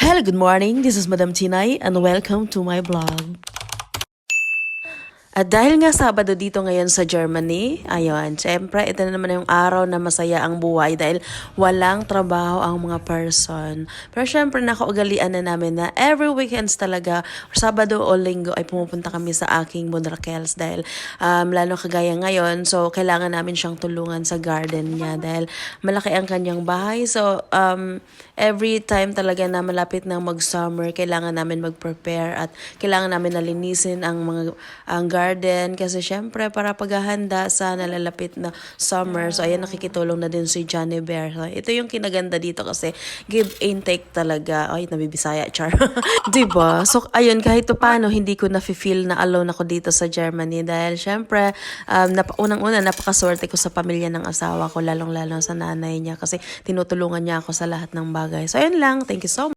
Hello, good morning. This is Madam Tinay and welcome to my vlog. At dahil nga Sabado dito ngayon sa Germany, ayun, syempre ito na naman yung araw na masaya ang buhay dahil walang trabaho ang mga person. Pero syempre nakaugalian na namin na every weekends talaga, Sabado o Linggo ay pumupunta kami sa aking Bunrakels dahil lalo kagaya ngayon, so kailangan namin siyang tulungan sa garden niya dahil malaki ang kanyang bahay. So every time talaga na malapit ng mag-summer, kailangan namin mag-prepare at kailangan namin nalinisin ang garden kasi syempre para paghahanda sa nalalapit na summer. So ayan, nakikitulong na din si Johnny Bear. So, ito yung kinaganda dito kasi give and take talaga. Ay, nabibisaya, char. Diba? So ayun, kahit paano hindi ko na-feel na alone ako dito sa Germany dahil syempre unang-una napakaswerte ko sa pamilya ng asawa ko, lalong-lalo sa nanay niya kasi tinutulungan niya ako sa lahat ng bagay. So ayun lang, thank you so much.